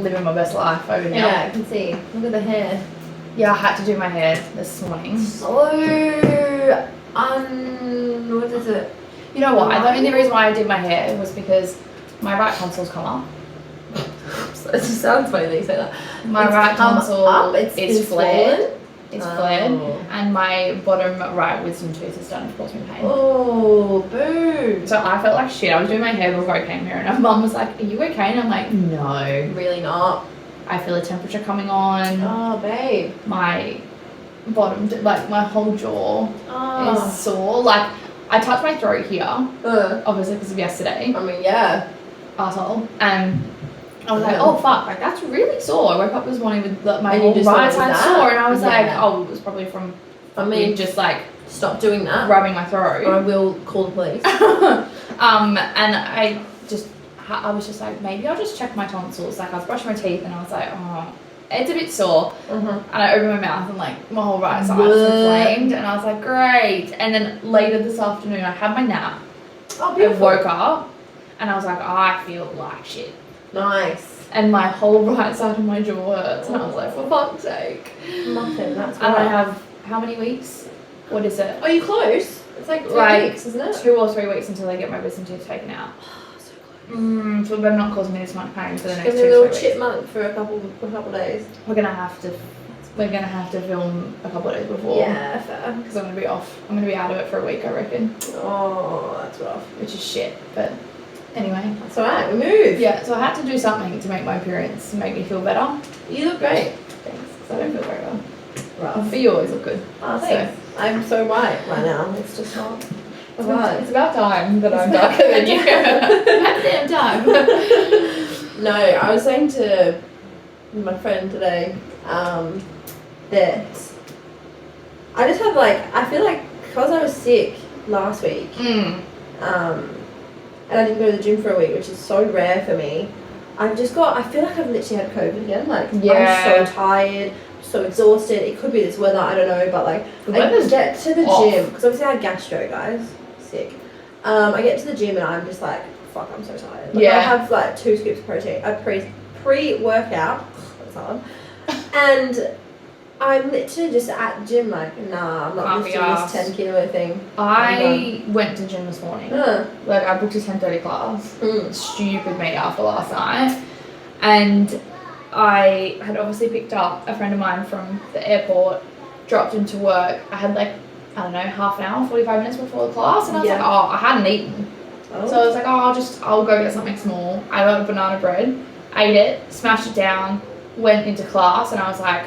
living my best life over here. Yeah, I can see. Look at the hair. Yeah, I had to do my hair this morning. So, what is it? You know what? The only reason why I did my hair was because my right tonsil's come up. It just sounds funny that you say that. My It's right come tonsil up, is flared. It's Oh. flared, and my bottom right wisdom tooth is starting to cause me pain. Oh, boo. So I felt like shit. I was doing my hair before I came here, and my mum was like, "Are you okay?" And I'm like, "No." Really not. I feel a temperature coming on. Oh, babe. My bottom, like my whole jaw Oh. is sore. Like I touched my throat here, obviously because of yesterday. I mean, yeah. Asshole. And I was like, oh fuck, like that's really sore. I woke up this morning with my And whole you just right thought it side was sore, that? and I was Yeah. like, oh, it was probably from just like Stop doing that. rubbing my Or I throat. will call the police. And I was just like, maybe I'll just check my tonsils. Like I was brushing my teeth, and I was like, oh, it's a bit sore. And I opened my mouth, and like my whole right side was inflamed, and I was like, great. And then later this afternoon, I had my nap. Oh, I beautiful. woke up, and I was like, I feel like shit. Nice. And my whole right side of my jaw hurts, and I was like, for fuck's sake. Muffin, that's And right. I have, how many weeks? What is it? Are you close? It's like 3 Like, weeks, isn't it? 2 or 3 weeks until I get my wisdom tooth taken out. So close. So it better not cause me this much pain for the next Give 2 me a or little 3 weeks. chipmunk for a couple days. We're gonna have to film a couple of days before. Yeah, fair. Because I'm gonna be off. I'm gonna be out of it for a week, I reckon. Oh, that's rough. Which is shit, but anyway. That's alright, we move. Yeah, so I had to do something to make my appearance make me feel better. You look great. Thanks, because I don't feel very well. Rough. But you always look good. Oh, thanks. I'm so white right now. It's just not. It's about time that I'm darker than you. About damn time. No, I was saying to my friend today that I just have I feel like because I was sick last week and I didn't go to the gym for a week, which is so rare for me, I feel like I've literally had COVID again. Yeah. I'm so tired, so exhausted. It could be this weather, I don't know, but I weather's get to the off. gym because obviously I had gastro, guys, sick. I get to the gym and I'm just like, fuck, I'm so tired. I have 2 scoops of protein, a pre-workout, that's hard, and I'm literally just at the gym nah, I'm not just doing this 10 kilo thing. I went to gym this morning. Uh. I booked a 10:30 class. Stupid me after last night. And I had obviously picked up a friend of mine from the airport, dropped him to work. I had I don't know, half an hour, 45 minutes before the class, and I was like, oh, I hadn't eaten. Oh. So I was like, I'll go get something small. I got a banana bread, ate it, smashed it down, went into class, and I was like,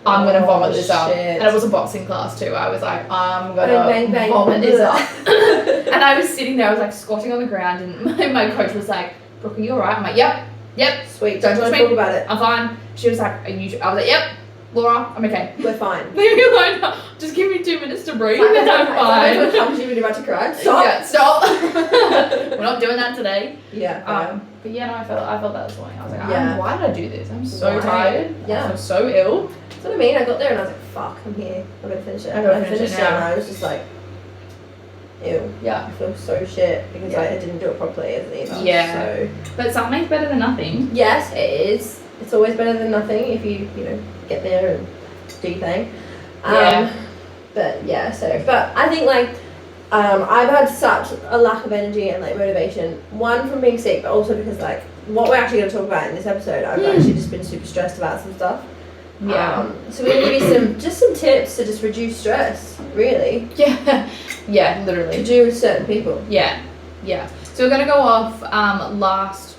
I'm gonna vomit this up. Shit. And it was a boxing class too. I was like, I'm gonna Bang, bang, vomit this bang. up. And I was sitting there, I was squatting on the ground, and my coach was like, Brooke, are you alright? I'm like, yep. Sweet, Don't talk touch me. about it. I'm fine. She was like, are you? I was like, yep. Laura, I'm okay. We're fine. Leave me alone. Just give me 2 minutes to breathe, and I'm Fine. fine. Comes you when you're about to cry. Stop. Yeah, stop. We're not doing that today. Yeah. But yeah, no, I felt that this morning. I was like, Yeah. why did I do this? I'm so Why? tired. Yeah. I'm so ill. That's what I mean. I got there and I was like, fuck, I'm here. I'm gonna finish it. I gotta And finish it finished now. and I was just like, ew. Yeah. I feel so shit because I didn't do it properly as an email. Yeah. So But something's better than nothing. yes, it is. It's always better than nothing if you get there and do your thing. Yeah. But yeah, but I think I've had such a lack of energy and motivation. One from being sick, but also because what we're actually going to talk about in this episode, I've actually just been super stressed about some stuff. Yeah. So we're going to give you some tips to just reduce stress, really. Yeah. Yeah, literally. To do with certain people. Yeah. So we're going to go off last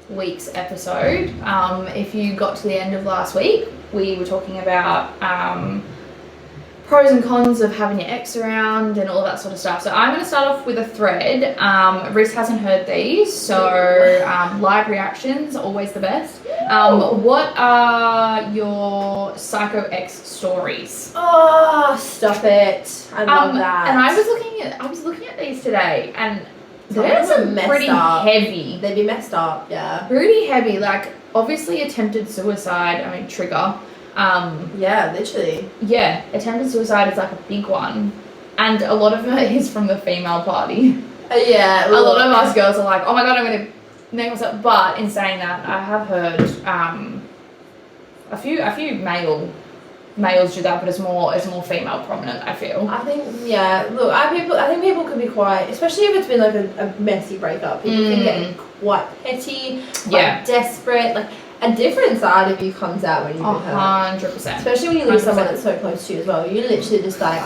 week's episode. If you got to the end of last week, we were talking about pros and cons of having your ex around and all that sort of stuff. So I'm going to start off with a thread. Reese hasn't heard these, so live reactions, always the best. What are your psycho ex stories? Oh, stop it. I love that. And I was looking at these today, and they're Some some pretty heavy. They'd be messed up, yeah. Pretty heavy, obviously attempted suicide, trigger. Yeah, literally. Yeah, attempted suicide is a big one. And a lot of it is from the female party. Yeah. A lot of us girls are like, oh my god, I'm going to make myself. But in saying that, I have heard a few males do that, but it's more female prominent, I feel. I think, yeah. Look, I think people can be quite, especially if it's been like a messy breakup. People can get quite petty, quite desperate. Like a different side of you comes out when you've been hurt. 100%. Especially when you lose someone that's so close to you as well. You're literally just like,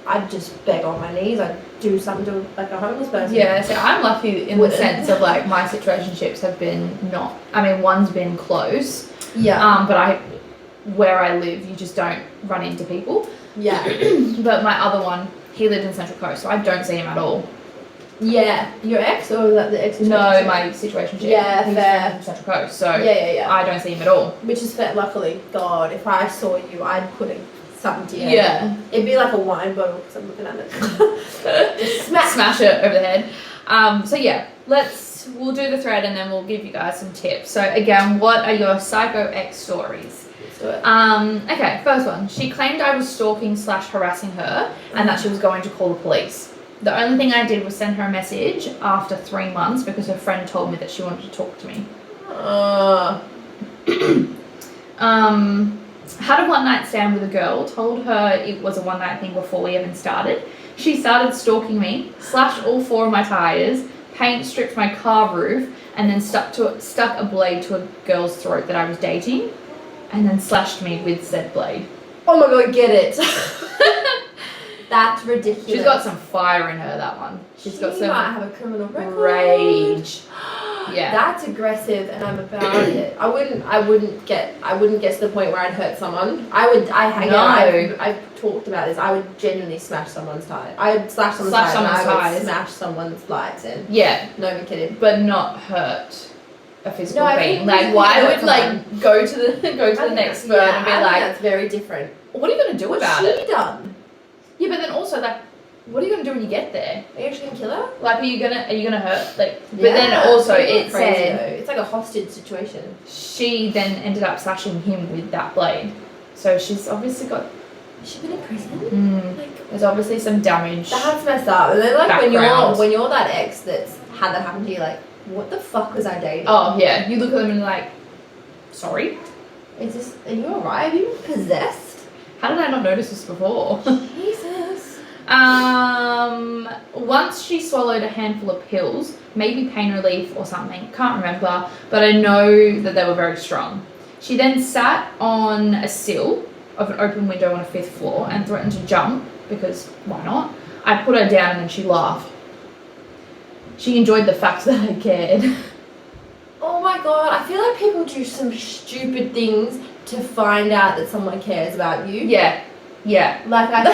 I'd just beg on my knees. I'd do something to like a homeless person. Yeah, so I'm lucky in the sense of like my situationships have been not. I mean, one's been close. Yeah. But where I live, you just don't run into people. Yeah. But my other one, he lived in Central Coast, so I don't see him at all. Yeah. Your ex or was that the ex? No, my situationship. Yeah, he's fair. from Central Coast, so yeah. I don't see him at all. Which is fair. Luckily, God, if I saw you, I'd put something to you. Yeah. It'd be like a wine bottle because I'm looking at it. Just smash it over the head. So yeah, we'll do the thread and then we'll give you guys some tips. So again, what are your psycho ex stories? Let's do it. Okay, first one. She claimed I was stalking / harassing her and that she was going to call the police. The only thing I did was send her a message after 3 months because her friend told me that she wanted to talk to me. Had a one night stand with a girl, told her it was a one night thing before we even started. She started stalking me, slashed all 4 of my tyres, paint stripped my car roof, and then stuck a blade to a girl's throat that I was dating, and then slashed me with said blade. Oh my God, get it. That's ridiculous. She's got some fire in her, that one. She might have a criminal record. Rage. Yeah. That's aggressive and I'm about it. I wouldn't get to the point where I'd hurt someone. I've talked about this. I would genuinely smash someone's tire. I would slash someone's tires. I would smash someone's lights in. Yeah. No, I'm kidding. But not hurt a physical being. Like why would go to the next bird and be like, that's very different. What are you gonna do about it? What's she done? Yeah, but then also like, what are you gonna do when you get there? Are you actually gonna kill her? Like, are you gonna hurt? Like, but then also it said it's like a hostage situation. She then ended up slashing him with that blade, so she's obviously got. Has she been in prison? There's obviously some damage. That's messed up. And then like when you're that ex that's had that happen to you, like, what the fuck was I dating? Oh yeah, you look at them and like, sorry. Are you alright? Have you been possessed? How did I not notice this before? Jesus. Once she swallowed a handful of pills, maybe pain relief or something, can't remember, but I know that they were very strong. She then sat on a sill of an open window on a 5th floor and threatened to jump, because why not? I put her down and then she laughed. She enjoyed the fact that I cared. Oh my God, I feel like people do some stupid things to find out that someone cares about you. Yeah. Like I'm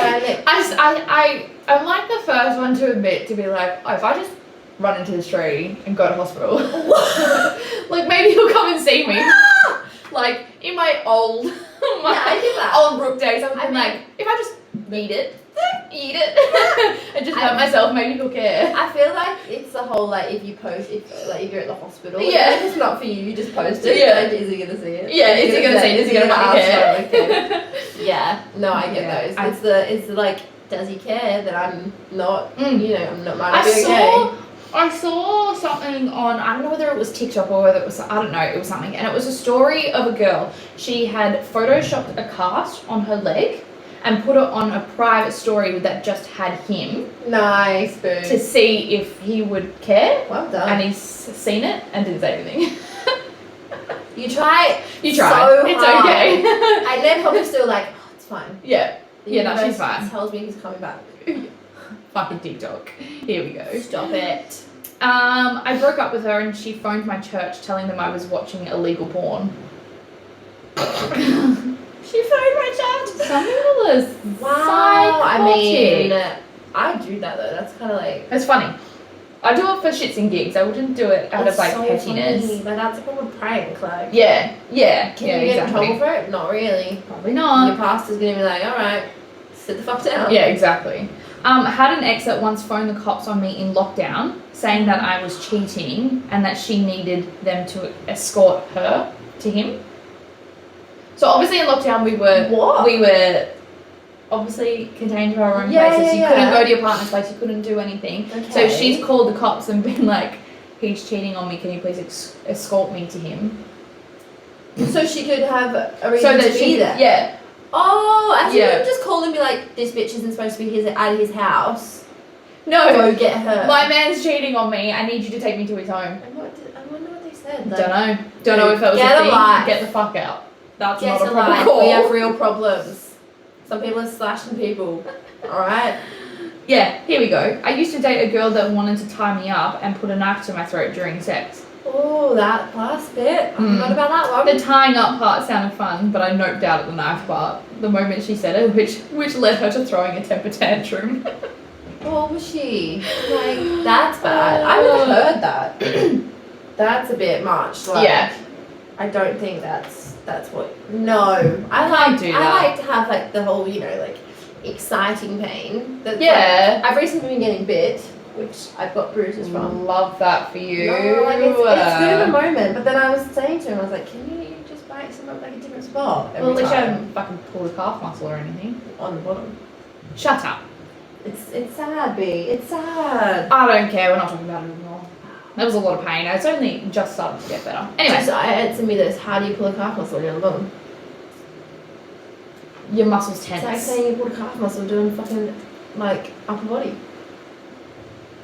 like the first one to admit to be like, oh, if I just run into this tree and go to hospital, like maybe he'll come and see me. Like in my old Brook days, I'm like, if I just eat it and just hurt myself, maybe he'll care. I feel like it's the whole like if you're at the hospital, if it's not for you, you just post it. Yeah. Like, is he gonna see it? Yeah, is he gonna see it? Is he gonna fucking care? Yeah. No, I get those. It's like, does he care that I'm not? I'm not might be okay. I saw something on, I don't know whether it was TikTok or whether it was, I don't know, it was something. And it was a story of a girl. She had photoshopped a cast on her leg and put it on a private story that just had him. Nice, boo. To see if he would care. Well done. And he's seen it and didn't say anything. You try. You try. So it's hard. Okay. And then probably still like, oh, it's fine. Yeah. The she's fine. Tells me he's coming back. Fucking TikTok. Here we go. Stop it. I broke up with her and she phoned my church telling them I was watching illegal porn. She phoned my church. Some people are wow. psychotic. I mean, I do that though. That's kind of like. It's funny. I do it for shits and gigs. I wouldn't do it out of like so pettiness. Funny. Like that's a proper prank. Like. Yeah. Can you get in trouble exactly. for it? Not really. Probably not. Your pastor's gonna be like, all right, sit the fuck down. Yeah, exactly. Had an ex that once phoned the cops on me in lockdown, saying that I was cheating and that she needed them to escort her to him. So obviously in lockdown we were obviously contained to our own places. You couldn't go to your partner's place, you couldn't do anything. Okay. So she's called the cops and been like, he's cheating on me, can you please escort me to him? So she could have a reason to be there. Yeah. Oh, I think you would just call and be like, this bitch isn't supposed to be at his house. No. Go get her. My man's cheating on me. I need you to take me to his home. I wonder what they said. Like, don't know if that was a thing. Get the fuck out. That's not a problem call. We have real problems. Some people are slashing people. Alright? Yeah, here we go. I used to date a girl that wanted to tie me up and put a knife to my throat during sex. Oh, that last bit. I forgot about that one. The tying up part sounded fun, but I noped out at the knife part the moment she said it, which led her to throwing a temper tantrum. What was she? Like, that's bad. I never heard that. That's a bit much. Like, yeah. I don't think that's what. No. I like to have like the whole, like exciting pain. That's like, I've recently been getting bit, which I've got bruises from. Love that for you. No, like it's good in a moment, but then I was saying to him, I was like, can you just bite some up like a different spot? Well, at least you haven't fucking pulled a calf muscle or anything. On the bottom. Shut up. It's sad, B. It's sad. I don't care. We're not talking about it anymore. That was a lot of pain. It's only just started to get better. Anyway. Just answer me this. How do you pull a calf muscle on the bottom? Your muscles tense. It's like saying you pull a calf muscle doing fucking, like, upper body.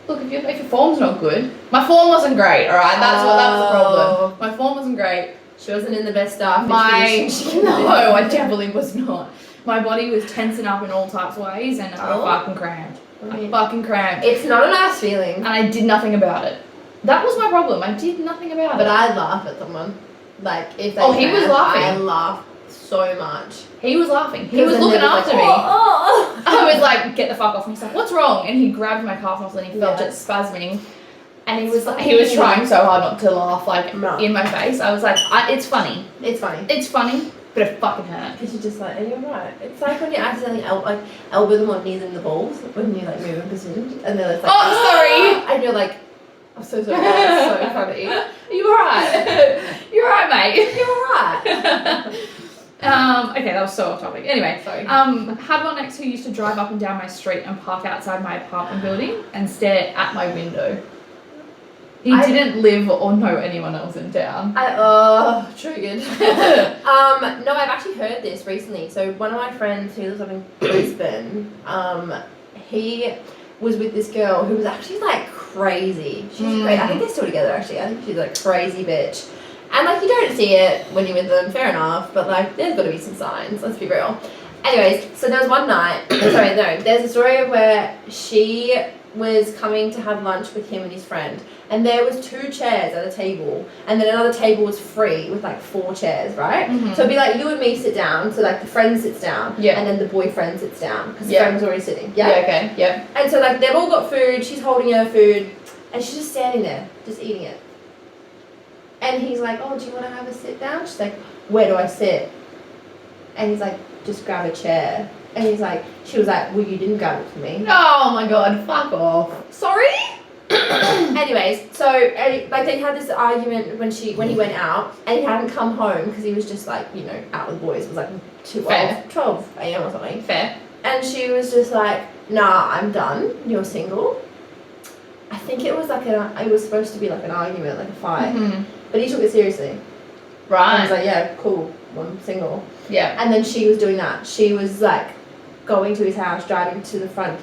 Look, if your form's not good. My form wasn't great, alright? That was the problem. My form wasn't great. She wasn't in the best starfish. No, I definitely was not. My body was tensing up in all types of ways, and I fucking cramped. I fucking cramped. It's not a nice feeling. And I did nothing about it. That was my problem. I did nothing about it. But I laugh at someone. Like, if they he was laughing. I laugh so much. He was laughing. He was looking after me. Oh. I was like, get the fuck off me. He's like, what's wrong? And he grabbed my calf muscle and he felt it spasming. And he was like, he was trying so hard not to laugh, like, in my face. I was like, it's funny. It's funny. It's funny, but it fucking hurt. Because you're just like, are you alright? It's like when you accidentally elbow them or knee them in the balls when you like move in position. And they're like, oh, sorry. And you're like, I'm so sorry. That's so funny. You're alright. You're alright, mate. You're alright. Okay, that was so off topic. Anyway, sorry. Had one ex who used to drive up and down my street and park outside my apartment building and stare at my window. He didn't live or know anyone else in town. Triggered. No, I've actually heard this recently. So one of my friends who lives up in Brisbane, he was with this girl who was actually like crazy. She's great. I think they're still together actually. I think she's like crazy bitch. And like you don't see it when you're with them, fair enough, but like there's got to be some signs, let's be real. Anyways, so there was one night, there's a story where she was coming to have lunch with him and his friend, and there was 2 chairs at a table, and then another table was free with like 4 chairs, right? Mm-hmm. So it'd be like you and me sit down, so like the friend sits down, and then the boyfriend sits down, because the friend was already sitting. Yeah, okay, yeah. And so like they've all got food, she's holding her food, and she's just standing there, just eating it. And he's like, oh, do you want to have a sit down? She's like, where do I sit? And he's like, just grab a chair. And he's like, she was like, well, you didn't grab it for me. Oh my god, fuck off. Sorry? Anyways, so like they had this argument when he went out, and he hadn't come home because he was just like, out with the boys. It was like 12 a.m. or something. Fair. And she was just like, nah, I'm done. You're single. I think it was like it was supposed to be like an argument, like a fight. Mm-hmm. But he took it seriously. Right. And he was like, yeah, cool, I'm single. Yeah. And then she was doing that. She was like going to his house, driving to the front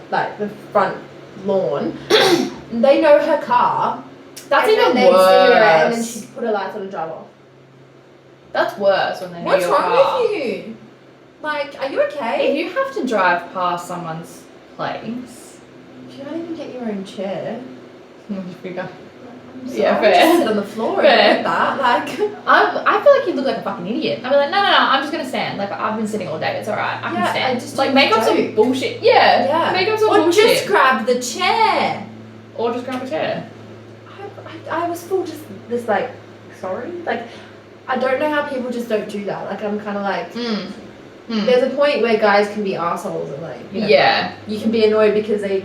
lawn. They know her car. That's even worse. See her, and then she put her lights on and drive off. That's worse when they know your car. What's wrong with you? Like, are you okay? If you have to drive past someone's place, you don't even get your own chair. Yeah, fair. Just sit on the floor and like that. Like, I feel like you look like a fucking idiot. I'd be like, no, I'm just gonna stand. Like, I've been sitting all day. It's alright. I can stand. Just like, make up some bullshit. Yeah. Make up some bullshit. Or just grab the chair. Or just grab a chair. I was full just this like, sorry. Like, I don't know how people just don't do that. Like, I'm kind of like. There's a point where guys can be assholes and like, you can be annoyed because they,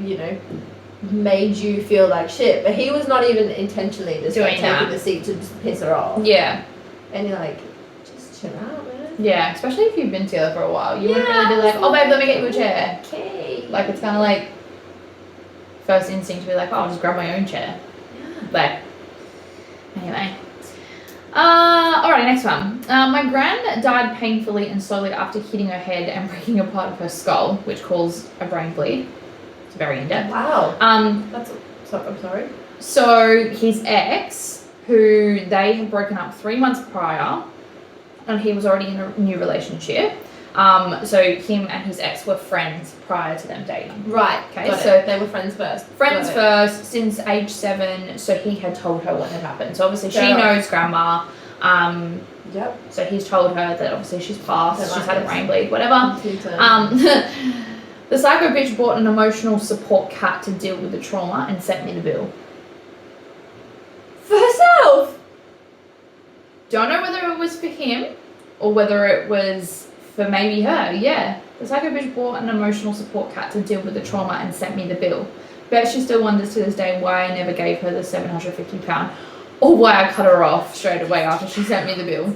made you feel like shit. But he was not even intentionally just like, taking the seat to just piss her off. Yeah. And you're like, just chill out, man. Yeah, especially if you've been together for a while. You wouldn't really be like, oh babe, let me get you a chair. Okay. Like, it's kind of like first instinct to be like, oh, I'll just grab my own chair. Yeah. Like, Anyway. Alright, next one. My gran died painfully and slowly after hitting her head and breaking a part of her skull, which caused a brain bleed. It's very in-depth. Wow. I'm sorry. So his ex, who they had broken up 3 months prior, and he was already in a new relationship. So him and his ex were friends prior to them dating. Right. Okay. Got So it. They were friends first. Friends first since age 7. So he had told her what had happened. So obviously she knows grandma. Yep. So he's told her that obviously she's passed. She's had a brain bleed. Whatever. The psycho bitch bought an emotional support cat to deal with the trauma and sent me the bill. For herself. Don't know whether it was for him or whether it was for maybe her. Yeah. The psycho bitch bought an emotional support cat to deal with the trauma and sent me the bill. Bet she still wonders to this day why I never gave her the £750 or why I cut her off straight away after she sent me the bill.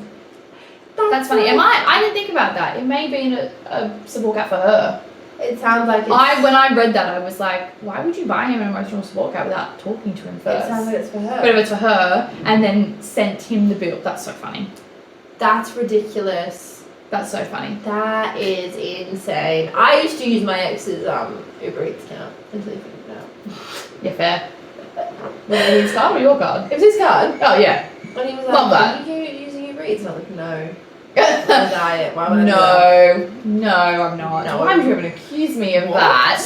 That's funny. I didn't think about that. It may be a support cat for her. It sounds like when I read that, I was like, why would you buy him an emotional support cat without talking to him first? It sounds like it's for her. But if it's for her, and then sent him the bill, that's so funny. That's ridiculous. That's so funny. That is insane. I used to use my ex's Uber Eats account until he figured it out. Yeah, fair. Was it his card or your card? It was his card. Oh, yeah. And he was like, Love that. are you using Uber Eats? And I'm like, no. Diet. Why would I do that? No, I'm not. No. Why would you even accuse me of that?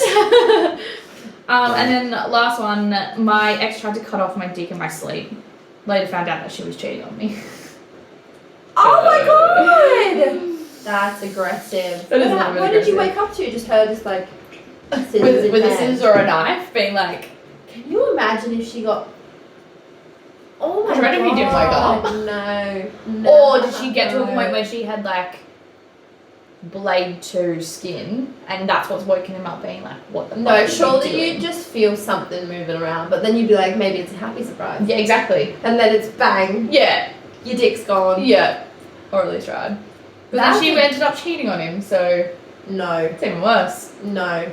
And then last one, my ex tried to cut off my dick in my sleep. Later found out that she was cheating on me. Oh my god! That's aggressive. That is a little bit what did you aggressive. wake up to? Just her just like scissors with a scissors or a knife, being like, can you imagine if she got... Oh my god. I reckon if you didn't wake up. No. Or did she get to a point where she had like blade 2 skin and that's what's woken him up being like, what the fuck? No, surely you'd just feel something moving around, but then you'd be like, maybe it's a happy surprise. Yeah, exactly. And then it's bang. Yeah. Your dick's gone. Yeah. Or at least tried. But then she ended up cheating on him, so no. It's even worse. No.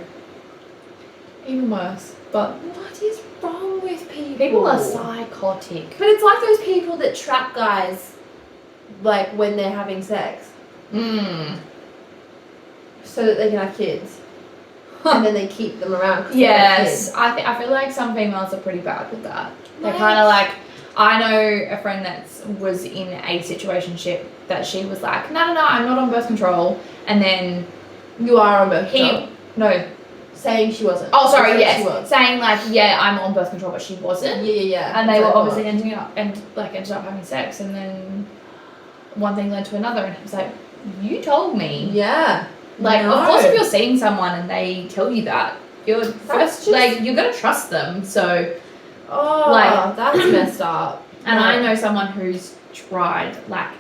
Even worse. But what is wrong with people? People are psychotic. But it's like those people that trap guys like when they're having sex. So that they can have kids. And then they keep them around. Yes. I feel like some females are pretty bad with that. They're kind of like, I know a friend that was in a situationship that she was like, no, I'm not on birth control. And then you are on birth control. No. Saying she wasn't. Oh, sorry, yes. She was. Saying like, yeah, I'm on birth control, but she wasn't. Yeah. And they were obviously ended up having sex, and then one thing led to another, and he was like, you told me. Yeah. Like, of course, if you're seeing someone and they tell you that, you're gonna trust them. So, that's messed up. And I know someone who's tried. Like,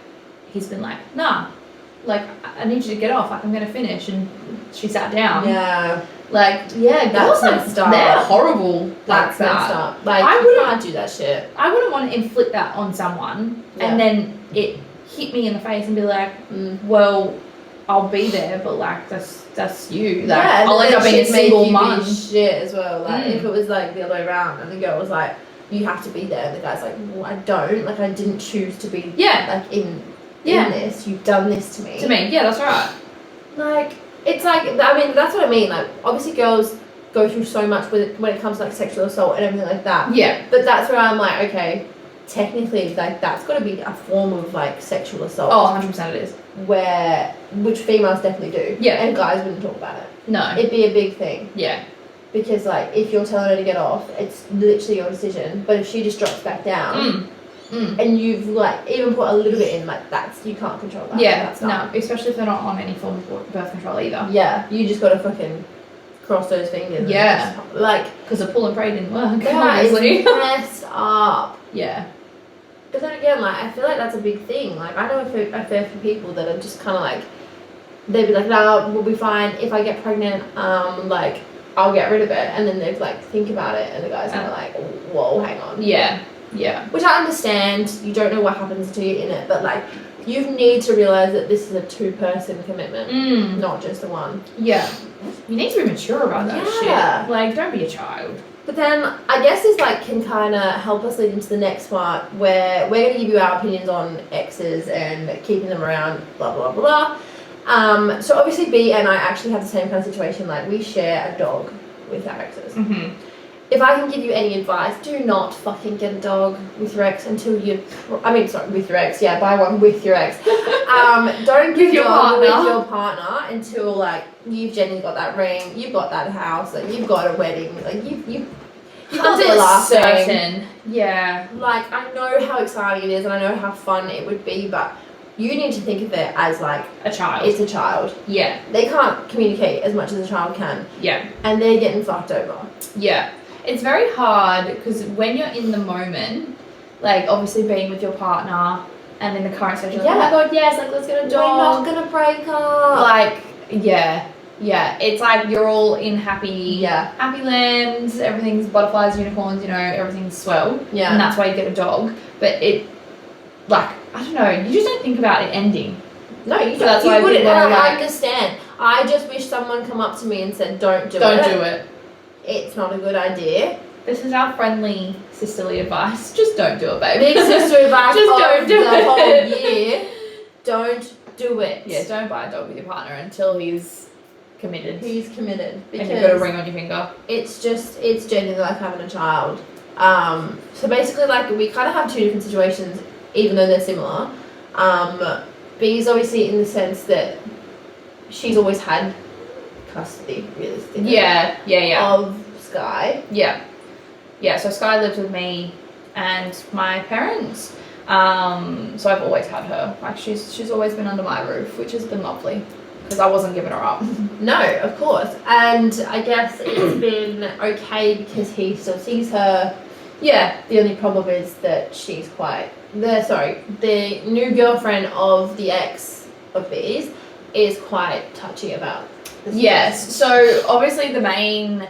he's been like, nah, like I need you to get off. Like, I'm gonna finish, and she sat down. Yeah. Like, yeah, that's messed up. They're horrible. That's like messed that. up. Like, I you can't do that shit. I wouldn't want to inflict that on someone, and then it hit me in the face and be like, well, I'll be there, but like that's you. Like, yeah, I'll end up being a single mum. Shit as well. Like if it was like the other way around, and the girl was like, you have to be there, and the guy's like, well, I don't. Like, I didn't choose to be. Like in this. You've done this to me. Yeah, that's right. Like, it's like, I mean, that's what I mean. Like, obviously girls go through so much with it when it comes to like sexual assault and everything like that. Yeah. But that's where I'm like, okay, technically, like, that's got to be a form of like sexual assault. Oh, 100% it is. Which females definitely do. Yeah. And guys wouldn't talk about it. No. It'd be a big thing. Yeah. Because like, if you're telling her to get off, it's literally your decision. But if she just drops back down, and you've like even put a little bit in, like, you can't control that. Yeah, that's no, especially if they're not on any form of birth control either. Yeah, you just gotta fucking cross those fingers. Yeah. Like, because the pull and pray didn't work, that obviously. is messed up. Yeah. But then again, like, I feel like that's a big thing. Like, I know a fair few people that are just kind of like, they'd be like, no, we'll be fine. If I get pregnant, like, I'll get rid of it. And then they'd like think about it, and the guy's kind of like, whoa, hang on. Yeah. Yeah. Which I understand. You don't know what happens to you in it, but like, you need to realize that this is a 2-person commitment, not just a one. Yeah. You need to be mature about that shit. Like, don't be a child. But then I guess this like can kind of help us lead into the next part where we're going to give you our opinions on exes and keeping them around, blah blah blah. So obviously B and I actually have the same kind of situation. Like we share a dog with our exes. Mm-hmm. If I can give you any advice, do not fucking get a dog with your ex until you. With your ex. Yeah, buy one with your ex. Don't give your dog with your partner until like you've genuinely got that ring, you've got that house, like you've got a wedding, like you've got their last name. Yeah. Like I know how exciting it is, and I know how fun it would be, but you need to think of it as like a child. It's a child. Yeah. They can't communicate as much as a child can. Yeah. And they're getting fucked over. Yeah. It's very hard because when you're in the moment, like obviously being with your partner and in the current situation, like, oh my god, yes, like let's get a dog. We're not gonna break up. Like, yeah. It's like you're all in happy lands, everything's butterflies, unicorns, you know, everything's swell. Yeah. And that's why you get a dog. But it, like, I don't know, you just don't think about it ending. No, you don't. So that's why you wouldn't. people are I like, understand. I just wish someone come up to me and said, don't do it. It's not a good idea. This is our friendly sisterly advice. Just don't do it, babe. Big sister advice Just don't do the it. whole year. Don't do it. Yeah, don't buy a dog with your partner until he's committed. He's committed. And you've got a ring on your finger. It's genuinely like having a child. So basically, like, we kind of have two different situations, even though they're similar. B's obviously in the sense that she's always had custody, realistically. Yeah. Of Sky. Yeah, so Sky lives with me and my parents. So I've always had her. Like she's always been under my roof, which has been lovely because I wasn't giving her up. No, of course. And I guess it's been okay because he still sees her. Yeah, the only problem is that she's the new girlfriend of the ex of B's is quite touchy about this. Yes, so obviously the main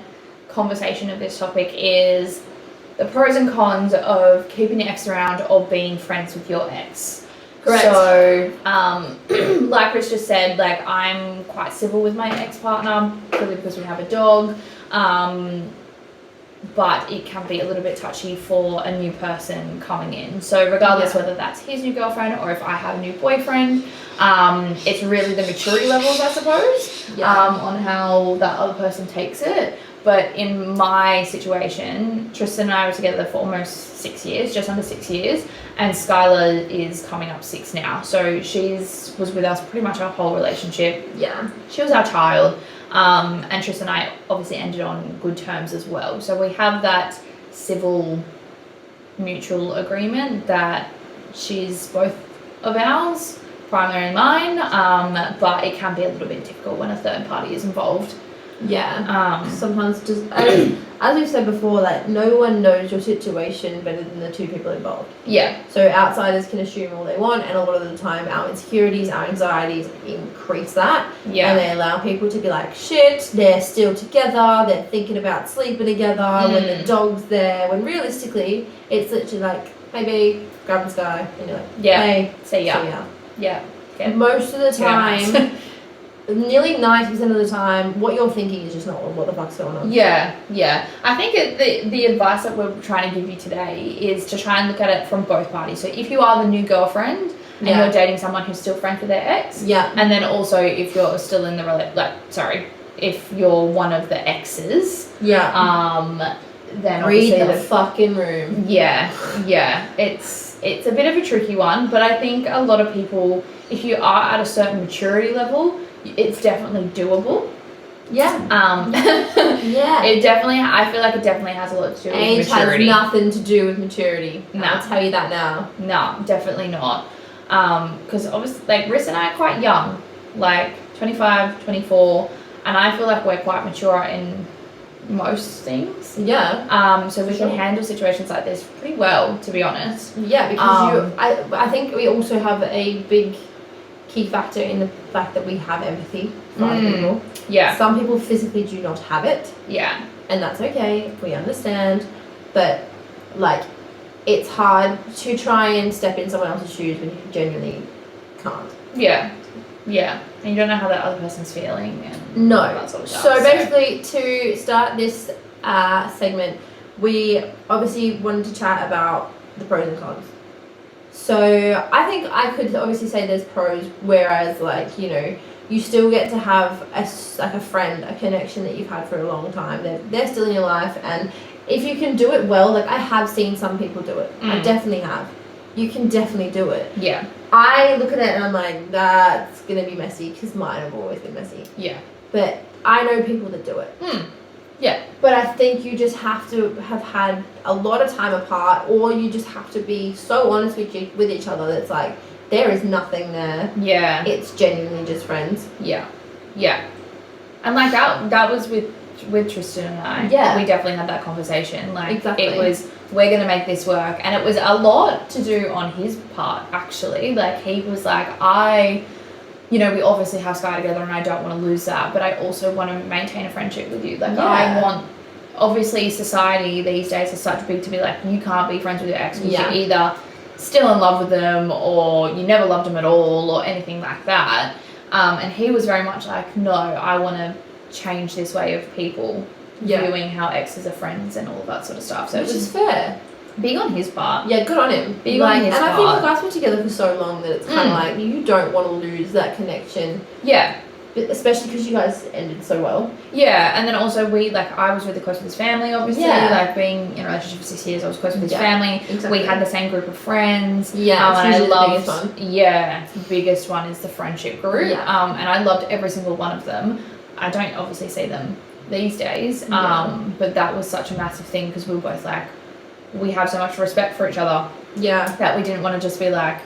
conversation of this topic is the pros and cons of keeping your ex around or being friends with your ex. Correct. So, like Chris just said, like I'm quite civil with my ex-partner, purely because we have a dog. But it can be a little bit touchy for a new person coming in. So regardless whether that's his new girlfriend or if I have a new boyfriend, it's really the maturity levels, I suppose, on how that other person takes it. But in my situation, Tristan and I were together for almost 6 years, just under 6 years, and Skylar is coming up 6 now. So was with us pretty much our whole relationship. Yeah. She was our child. And Tristan and I obviously ended on good terms as well. So we have that civil mutual agreement that she's both of ours, primarily mine, but it can be a little bit difficult when a third party is involved. Yeah. Sometimes just as we've said before, like no one knows your situation better than the two people involved. Yeah. So outsiders can assume all they want, and a lot of the time our insecurities, our anxieties increase that. Yeah. And they allow people to be like, shit, they're still together, they're thinking about sleeping together when the dog's there, when realistically it's literally like, maybe grab this guy and you're like, hey, see ya. Yeah. Okay. Most of the time, nearly 90% of the time, what you're thinking is just not what the fuck's going on. Yeah. I think the advice that we're trying to give you today is to try and look at it from both parties. So if you are the new girlfriend and you're dating someone who's still friends with their ex, and then also if you're still in the if you're one of the exes, then read obviously the fucking room. Yeah. It's a bit of a tricky one, but I think a lot of people, if you are at a certain maturity level, it's definitely doable. Yeah. It definitely, I feel like it definitely has a lot to do with Age maturity. has nothing to do with maturity. No. I'll tell you that now. No, definitely not. Because obviously, like, Riss and I are quite young, like 25, 24, and I feel like we're quite mature in most things. Yeah. So we can handle situations like this pretty well, to be honest. Yeah, because I think we also have a big key factor in the fact that we have empathy for other people. Yeah. Some people physically do not have it. Yeah. And that's okay. We understand. But, like, it's hard to try and step in someone else's shoes when you genuinely can't. Yeah. And you don't know how that other person's feeling. And no. all that sort of stuff, So basically, to start this segment, we obviously wanted to chat about the pros and cons. So I think I could obviously say there's pros, whereas like, you know, you still get to have a friend, a connection that you've had for a long time. They're still in your life, and if you can do it well, like I have seen some people do it. I definitely have. You can definitely do it. Yeah. I look at it and I'm like, that's gonna be messy, because mine have always been messy. Yeah. But I know people that do it. Yeah. But I think you just have to have had a lot of time apart, or you just have to be so honest with each other that it's like, there is nothing there. Yeah. It's genuinely just friends. Yeah. Yeah. And like that was with Tristan and I. Yeah. We definitely had that conversation. Like exactly. It was, we're gonna make this work, and it was a lot to do on his part actually. Like he was like, you know, we obviously have Sky together and I don't want to lose that, but I also want to maintain a friendship with you. Like I want, obviously society these days is such big to be like, you can't be friends with your ex because you're either still in love with them or you never loved them at all or anything like that. And he was very much like, no, I want to change this way of people viewing how exes are friends and all of that sort of stuff. So which it was is fair. Big on his part. Yeah, good on him. Big on his part. And I think you guys were together for so long that it's kind of like, you don't want to lose that connection. Yeah. Especially because you guys ended so well. Yeah, and then also I was really close with his family, obviously. Like being in a relationship for 6 years, I was close with his family. Exactly. We had the same group of friends. Yeah, and I loved, the biggest one. Yeah, the biggest one is the friendship group. Yeah. And I loved every single one of them. I don't obviously see them these days. But that was such a massive thing because we were both like, we have so much respect for each other. Yeah. That we didn't want to just be like,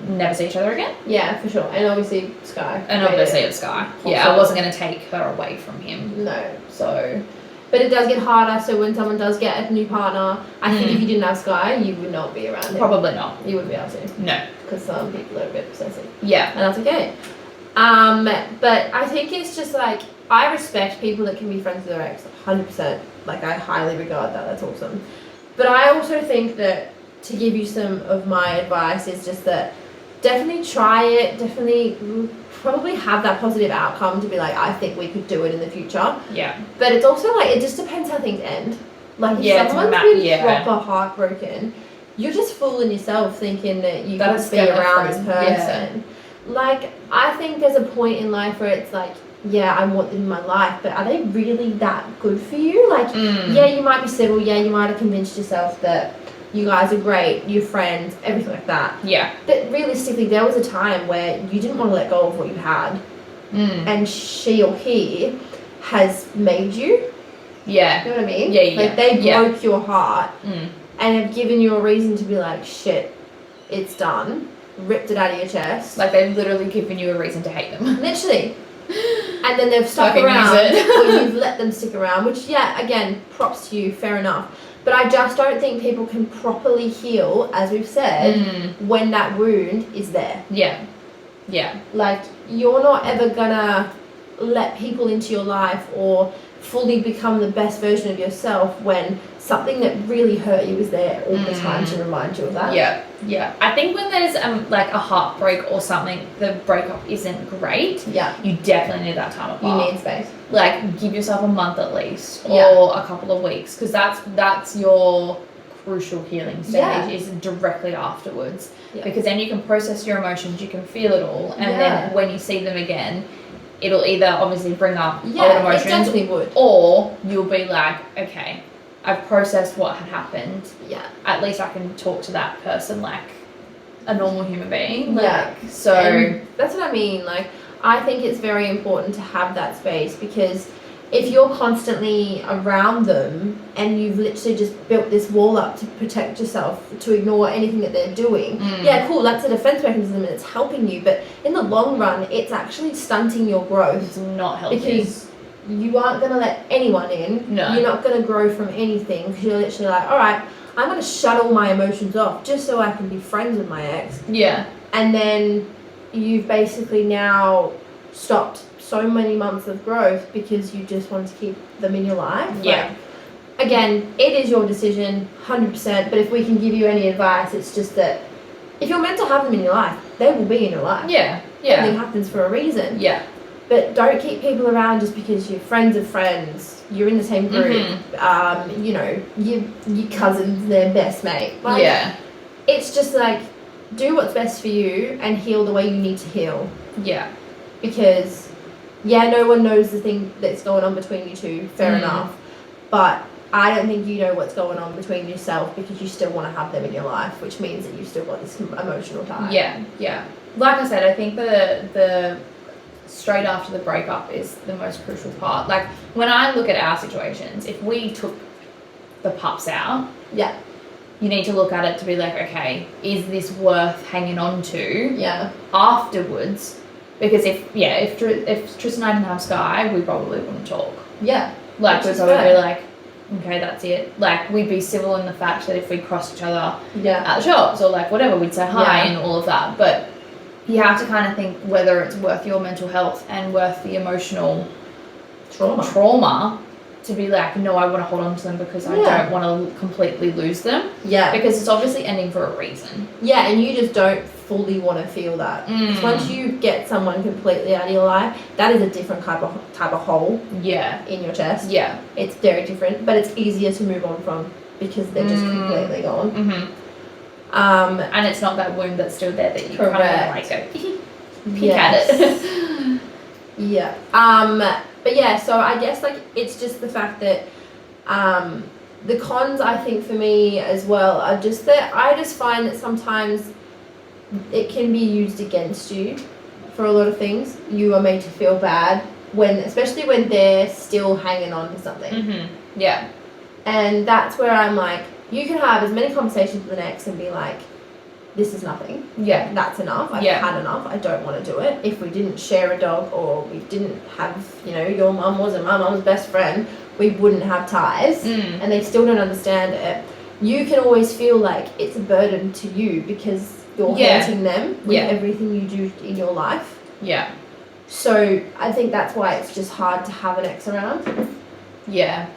never see each other again. Yeah, for sure. And obviously Sky. And obviously it's Sky. Yeah, I wasn't going to take her away from him. No. So, but it does get harder. So when someone does get a new partner, I think if you didn't have Sky, you would not be around him. Probably not. You wouldn't be able to. No. Because some people are a bit possessive. Yeah. And that's okay. But I think it's just like, I respect people that can be friends with their ex 100%. Like I highly regard that. That's awesome. But I also think that to give you some of my advice is just that definitely try it, definitely probably have that positive outcome to be like, I think we could do it in the future. Yeah. But it's also like, it just depends how things end. Like if someone's been proper heartbroken, you're just fooling yourself thinking that you can be around this person. Yeah. Like, I think there's a point in life where it's like, yeah, I want them in my life, but are they really that good for you? Like, yeah, you might be civil, yeah, you might have convinced yourself that you guys are great, you're friends, everything like that. Yeah. But realistically, there was a time where you didn't want to let go of what you had. And she or he has made you. Yeah. You know what I mean? Yeah, Like, they broke your heart and have given you a reason to be like, shit, it's done. Ripped it out of your chest. Like, they've literally given you a reason to hate them. Literally. And then they've stuck around, or you've let them stick around, which, yeah, again, props to you, fair enough. But I just don't think people can properly heal, as we've said, when that wound is there. Yeah. Yeah. Like, you're not ever gonna let people into your life or fully become the best version of yourself when something that really hurt you is there all the time to remind you of that. Yeah. Yeah. I think when there's like a heartbreak or something, the breakup isn't great. Yeah. You definitely need that time apart. You need space. Like, give yourself a month at least, or a couple of weeks, because that's your crucial healing stage is directly afterwards. Yeah. Because then you can process your emotions, you can feel it all, and then when you see them again, it'll either obviously bring up old emotions, it definitely would, or you'll be like, okay, I've processed what had happened. Yeah. At least I can talk to that person like a normal human being. Like, so and that's what I mean. Like, I think it's very important to have that space, because if you're constantly around them and you've literally just built this wall up to protect yourself, to ignore anything that they're doing, yeah, cool, that's a defense mechanism and it's helping you, but in the long run, it's actually stunting your growth. It's not helping. Because you aren't going to let anyone in. No. You're not going to grow from anything, because you're literally like, all right, I'm going to shut all my emotions off just so I can be friends with my ex. Yeah. And then you've basically now stopped so many months of growth because you just want to keep them in your life. Yeah. Like, again, it is your decision, 100%, but if we can give you any advice, it's just that if you're meant to have them in your life, they will be in your life. Yeah. Yeah. Everything happens for a reason. Yeah. But don't keep people around just because you're friends of friends, you're in the same group, you know, your cousin's their best mate. Like, yeah. It's just like, do what's best for you and heal the way you need to heal. Yeah. Because, yeah, no one knows the thing that's going on between you two, fair enough. But I don't think you know what's going on between yourself because you still want to have them in your life, which means that you've still got this emotional tie. Yeah, yeah. Like I said, I think the straight after the breakup is the most crucial part. Like, when I look at our situations, if we took the pups out, yeah, you need to look at it to be like, okay, is this worth hanging on to? Yeah. Afterwards, because if Tristan and I didn't have Sky, we probably wouldn't talk. Yeah. Like, we'd probably be like, okay, that's it. Like, we'd be civil in the fact that if we crossed each other at the shops or like whatever, we'd say hi and all of that. But you have to kind of think whether it's worth your mental health and worth the emotional trauma to be like, no, I want to hold on to them because I don't want to completely lose them. Yeah. Because it's obviously ending for a reason. Yeah, and you just don't fully want to feel that. Because once you get someone completely out of your life, that is a different type of hole. Yeah. In your chest. Yeah. It's very different, but it's easier to move on from because they're just completely gone. Mm-hmm. And it's not that wound that's still there that you kind of like go peek at it. Yeah. But yeah, so I guess like it's just the fact that the cons, I think, for me as well are just that I just find that sometimes it can be used against you for a lot of things. You are made to feel bad especially when they're still hanging on to something. Mm-hmm. Yeah. And that's where I'm like, you can have as many conversations with an ex and be like, this is nothing. Yeah. That's enough. I've had enough. I don't want to do it. If we didn't share a dog or we didn't have, you know, your mum wasn't my mum's best friend, we wouldn't have ties. And they still don't understand it. You can always feel like it's a burden to you because you're hurting them with everything you do in your life. Yeah. So I think that's why it's just hard to have an ex around. Yeah.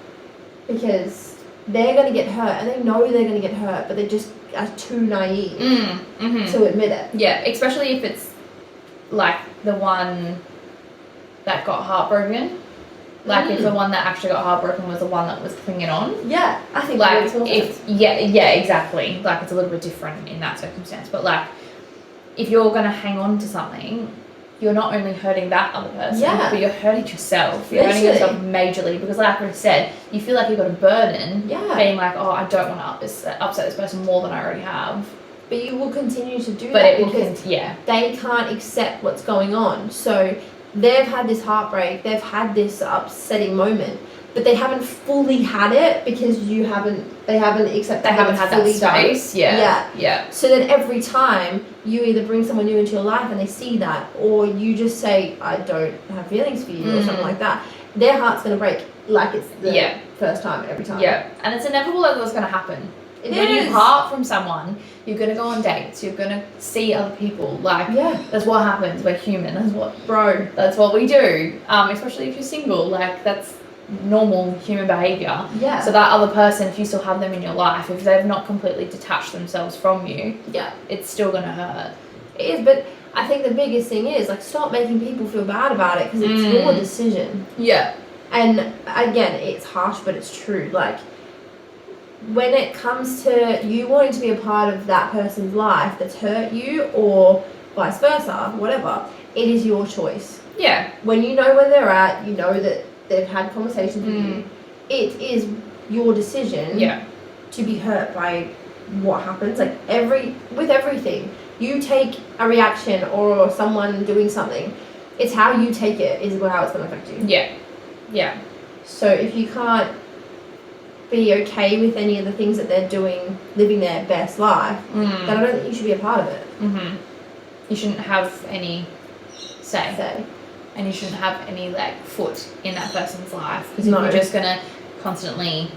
Because they're going to get hurt and they know they're going to get hurt, but they just are too naive to admit it. Yeah, especially if it's like the one that got heartbroken. Like if the one that actually got heartbroken was the one that was clinging on. Yeah, I think like that makes more sense. Yeah, exactly. Like it's a little bit different in that circumstance. But like if you're going to hang on to something, you're not only hurting that other person, but you're hurting yourself. You're hurting yourself majorly because, like I said, you feel like you've got a burden being like, oh, I don't want to upset this person more than I already have. But you will continue to do that because they can't accept what's going on. So they've had this heartbreak, they've had this upsetting moment, but they haven't fully had it because they haven't accepted they haven't had that space. Yeah. So then every time you either bring someone new into your life and they see that, or you just say, I don't have feelings for you or something like that, their heart's going to break like it's the first time every time. Yeah, and it's inevitable that that's going to happen. When you part from someone, you're going to go on dates, you're going to see other people. Like, that's what happens. We're human. That's what we do. Especially if you're single. Like, that's normal human behaviour. Yeah. So that other person, if you still have them in your life, if they've not completely detached themselves from you, it's still going to hurt. It is, but I think the biggest thing is, like, stop making people feel bad about it because it's your decision. Yeah. And, again, it's harsh, but it's true. Like, when it comes to you wanting to be a part of that person's life that's hurt you or vice versa, whatever, it is your choice. Yeah. When you know where they're at, you know that they've had conversations with you, it is your decision to be hurt by what happens. Like with everything, you take a reaction or someone doing something, it's how you take it is how it's going to affect you. Yeah. Yeah. So if you can't be okay with any of the things that they're doing, living their best life, then I don't think you should be a part of it. You shouldn't have any say. And you shouldn't have any like foot in that person's life because if you're just gonna constantly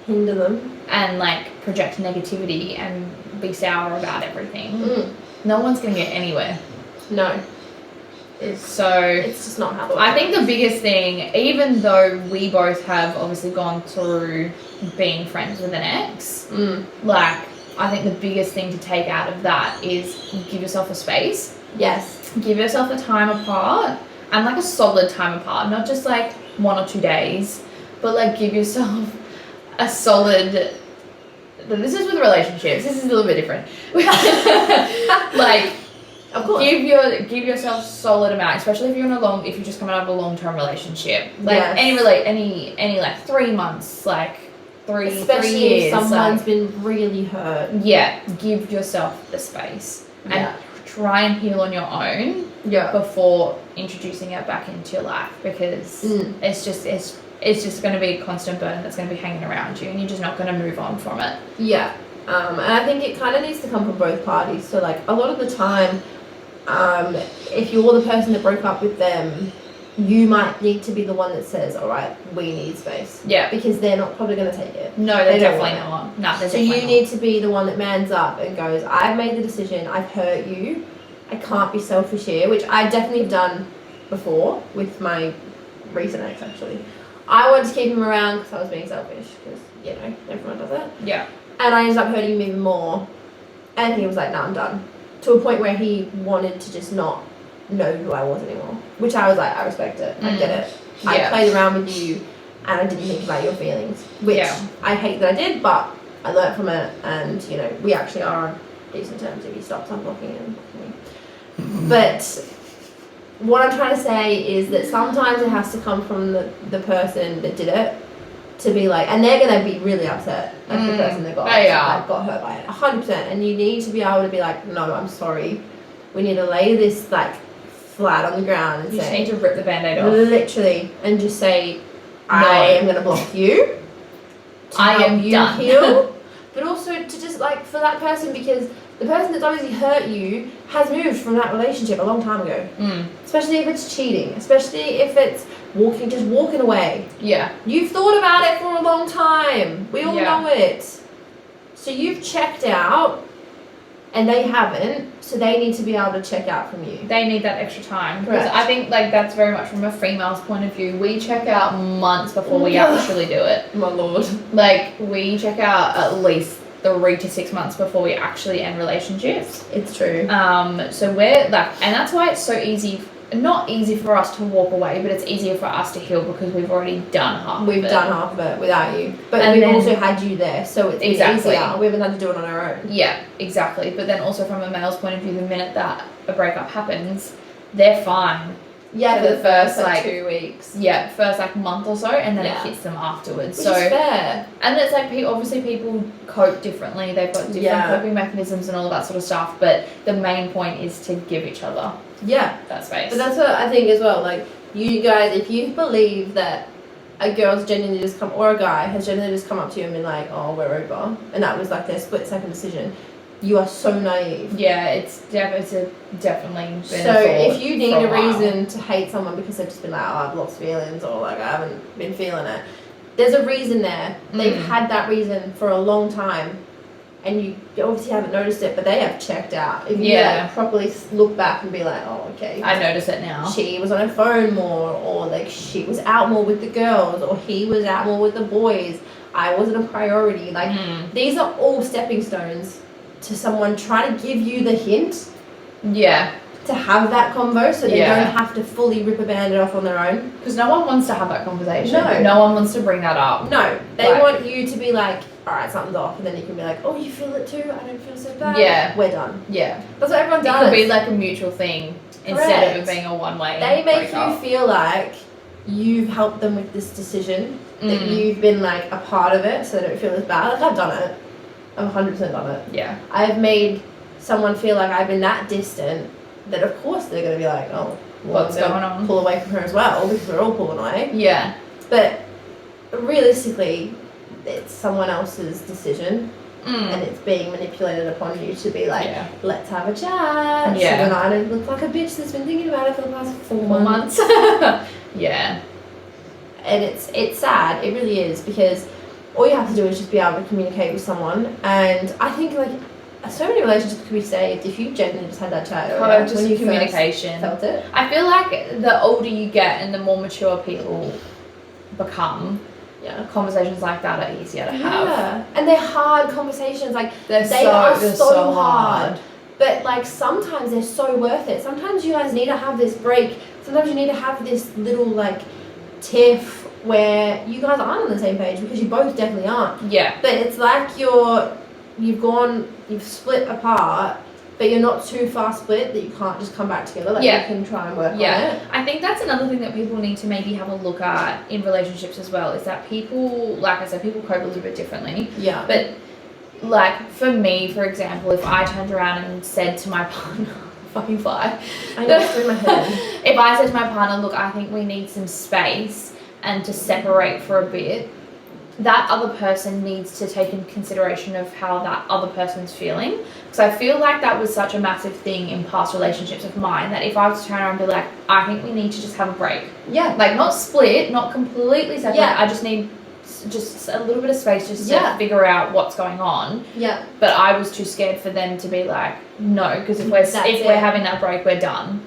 hinder them and like project negativity and be sour about everything, no one's gonna get anywhere. No. It's just not how it works. I think the biggest thing, even though we both have obviously gone through being friends with an ex, like I think the biggest thing to take out of that is give yourself a space. Yes. Give yourself a time apart. and like a solid time apart, not just like 1 or 2 days, but like give yourself a solid. This is with relationships. This is a little bit different. Like, of course, give yourself a solid amount, especially if you're if you're just coming out of a long-term relationship. Like any like 3 months, like especially 3 years. If someone's been really hurt. Yeah, give yourself the space and try and heal on your own. Yeah. Before introducing it back into your life, because it's just going to be a constant burden that's going to be hanging around you, and you're just not going to move on from it. Yeah. And I think it kind of needs to come from both parties. So like a lot of the time, if you're the person that broke up with them, you might need to be the one that says, all right, we need space. Yeah. Because they're not probably going to take it. No, they're definitely not. No, they're so you need to be the one that mans up and goes, I've made the decision, I've hurt you, I can't be selfish here, which I definitely have done before with my recent ex, actually. I wanted to keep him around because I was being selfish, because, you know, everyone does that. Yeah. And I ended up hurting him even more. And he was like, no, I'm done. To a point where he wanted to just not know who I was anymore. Which I was like, I respect it. I get it. I played around with you and I didn't think about your feelings. Which I hate that I did, but I learned from it. And, you know, we actually are on decent terms if he stops unblocking and blocking me. But what I'm trying to say is that sometimes it has to come from the person that did it to be like, and they're going to be really upset at the person that got hurt by it, 100%. And you need to be able to be like, no, I'm sorry. We need to lay this like flat on the ground and you say, just need to rip the band-aid off. Literally, and just say, I am going to block you. I am done. Heal, but also to just like for that person, because the person that's obviously hurt you has moved from that relationship a long time ago. Especially if it's cheating, especially if it's walking away. Yeah. You've thought about it for a long time. We all know it. So you've checked out and they haven't, so they need to be able to check out from you. They need that extra time. Correct. Because I think like that's very much from a female's point of view. We check out months before we actually do it. My lord. Like we check out at least 3 to 6 months before we actually end relationships. It's true. So we're like, and that's why it's so easy. Not easy for us to walk away, but it's easier for us to heal because we've already done half. We've done half of it without you, but we've also had you there, so it's easier. We haven't had to do it on our own. Yeah, exactly. But then also from a male's point of view, the minute that a breakup happens, they're fine. Yeah, for the first like 2 weeks. Yeah, first like month or so, and then it hits them afterwards. Which is fair. And it's like obviously people cope differently. They've got different coping mechanisms and all of that sort of stuff. But the main point is to give each other that space. But that's what I think as well. Like you guys, if you believe that a girl's genuinely just come, or a guy has genuinely just come up to you and been like, "Oh, we're over," and that was like their split-second decision. You are so naive. Yeah, it's definitely been so if you need a reason to hate someone because they've just been like, oh, I've lost feelings, or like I haven't been feeling it, there's a reason there. They've had that reason for a long time, and you obviously haven't noticed it, but they have checked out. If you like, properly look back and be like, oh, okay, I notice it now. She was on her phone more, or like she was out more with the girls, or he was out more with the boys. I wasn't a priority. Like these are all stepping stones to someone trying to give you the hint to have that convo so they don't have to fully rip a band-aid off on their own. Because no one wants to have that conversation. No one wants to bring that up. No, they want you to be like, alright, something's off, and then you can be like, oh, you feel it too? I don't feel so bad. Yeah. We're done. Yeah. That's what everyone does. It could be like a mutual thing instead of it being a one-way. They make you feel like you've helped them with this decision, that you've been like a part of it so they don't feel as bad. Like I've done it. I've 100% done it. Yeah. I've made someone feel like I've been that distant that of course they're going to be like, oh, well, what's going on? Pull away from her as well because we're all pulling away. Yeah. But realistically, it's someone else's decision and it's being manipulated upon you to be like, let's have a chat. Yeah. So then I don't look like a bitch that's been thinking about it for the past 4 months. Yeah. And it's sad. It really is, because all you have to do is just be able to communicate with someone. And I think like so many relationships could be saved if you genuinely just had that chat earlier, just when you communication. Felt it. I feel like the older you get and the more mature people become, conversations like that are easier to have. Yeah, and they're hard conversations. Like they're so hard. But like sometimes they're so worth it. Sometimes you guys need to have this break sometimes you need to have this little like tiff where you guys aren't on the same page, because you both definitely aren't. Yeah. But it's like you've split apart, but you're not too far split that you can't just come back together. Like, you can try and work on it. I think that's another thing that people need to maybe have a look at in relationships as well, is that people, like I said, people cope a little bit differently. Yeah. But like for me, for example, if I turned around and said to my partner, fucking fly. I know, it's in my head. If I said to my partner, look, I think we need some space and to separate for a bit, that other person needs to take in consideration of how that other person's feeling. Because I feel like that was such a massive thing in past relationships of mine, that if I was to turn around and be like, I think we need to just have a break. Yeah. Like, not split, not completely separate. Yeah. I just need just a little bit of space just to figure out what's going on. Yeah. But I was too scared for them to be like, no, because if we're having that break, we're done.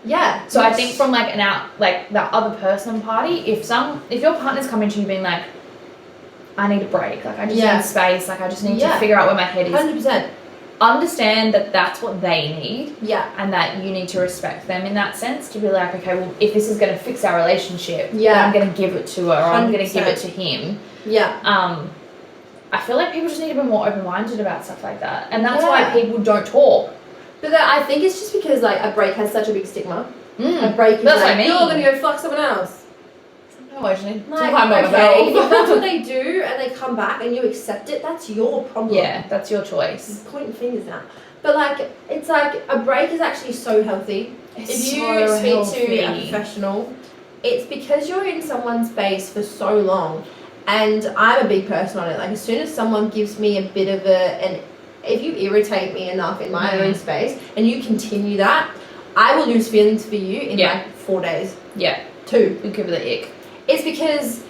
Yeah. So I think from like that other person party, if your partner's coming to you being like, I need a break, like I just need space, like I just need to figure out where my head is. 100%. Understand that that's what they need. Yeah. And that you need to respect them in that sense, to be like, okay, well, if this is going to fix our relationship, then I'm going to give it to her, or I'm going to give it to him. Yeah. I feel like people just need to be more open-minded about stuff like that. And that's why people don't talk. But I think it's just because like a break has such a big stigma. A break is that's like, what I mean. You're going to go fuck someone else. No, I just need to Like, climb on okay, if myself. that's what they do and they come back and you accept it, that's your problem. Yeah, that's your choice. I'm pointing fingers now. But like, it's like a break is actually so healthy. It's if you so speak to healthy. a professional, it's because you're in someone's space for so long. And I'm a big person on it. Like, as soon as someone gives me a bit of if you irritate me enough in my own space and you continue that, I will lose feelings for you in like 4 days. Yeah. 2. You give her the ick. It's because,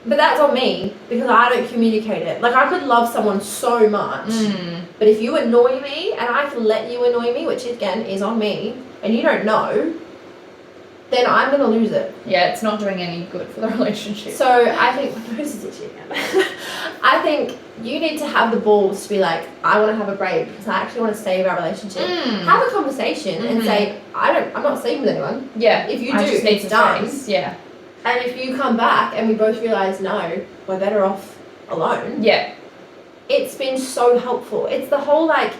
but that's on me, because I don't communicate it. Like, I could love someone so much, but if you annoy me and I can let you annoy me, which again is on me, and you don't know, then I'm going to lose it. Yeah, it's not doing any good for the relationship. So I think, this is itchy again. I think you need to have the balls to be like, I want to have a break because I actually want to save our relationship. Have a conversation and say, I'm not sleeping with anyone. Yeah. If you I do, just need it's done. space. Yeah. And if you come back and we both realise, no, we're better off alone. Yeah. It's been so helpful. It's the whole, like,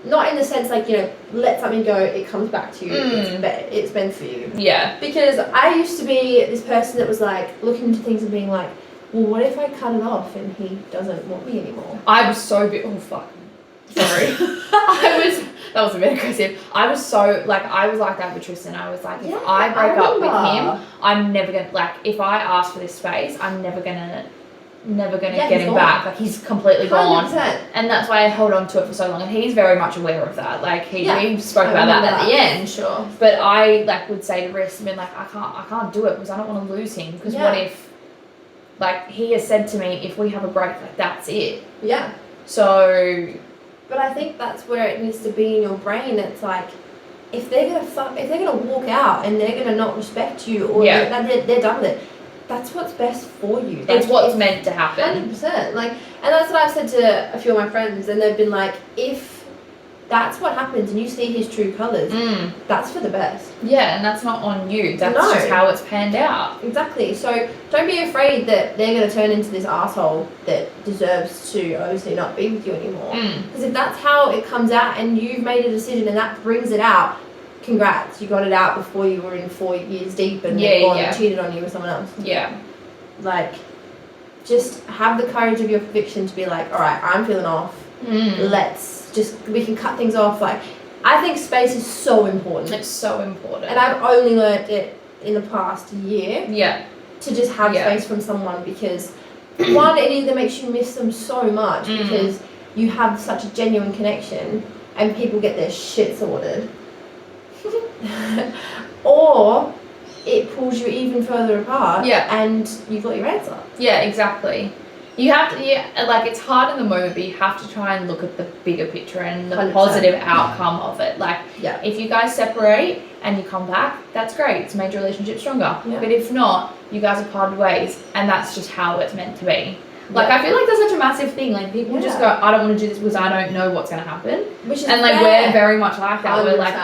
not in the sense, like, you know, let something go, it comes back to you. It's been for you. Yeah. Because I used to be this person that was, like, looking into things and being like, well, what if I cut it off and he doesn't want me anymore? I was so oh fuck. Sorry. That was a bit aggressive. I was like that with Tristan. I was like, if I break up with him, I'm never gonna, like, if I ask for this space, I'm never gonna get him back. Like, he's completely 100%. gone. And that's why I held on to it for so long. And he's very much aware of that. Like, we spoke about that at the end. Sure. But I, like, would say to Riss, and be like, I can't do it because I don't want to lose him. Because what if, like, he has said to me, if we have a break, like, that's it. Yeah. So. But I think that's where it needs to be in your brain. It's like, if they're gonna walk out and they're gonna not respect you, or they're done with it, that's what's best for you. Like, it's what's meant to happen. 100%. Like, and that's what I've said to a few of my friends, and they've been like, if that's what happens and you see his true colours, that's for the best. Yeah, and that's not on you. That's just how it's panned out. Exactly. So don't be afraid that they're going to turn into this asshole that deserves to obviously not be with you anymore. Because if that's how it comes out and you've made a decision and that brings it out, congrats. You got it out before you were in 4 years deep and they've gone and cheated on you with someone else. Yeah. Like, just have the courage of your conviction to be like, all right, I'm feeling off. We can cut things off. Like, I think space is so important. It's so important. And I've only learnt it in the past year. Yeah. To just have space from someone, because one, it either makes you miss them so much because you have such a genuine connection and people get their shit sorted. Or it pulls you even further apart. Yeah. And you've got your answer. Yeah, exactly. You have to, like, it's hard in the moment, but you have to try and look at the bigger picture and the 100%. positive outcome of it. Like, if you guys separate and you come back, that's great. It's made your relationship stronger. Yeah. But if not, you guys have parted ways, and that's just how it's meant to be. Like, I feel like that's such a massive thing. Like, people just go, I don't want to do this because I don't know what's going to happen. Which is and, like, we're very much like that. We're like,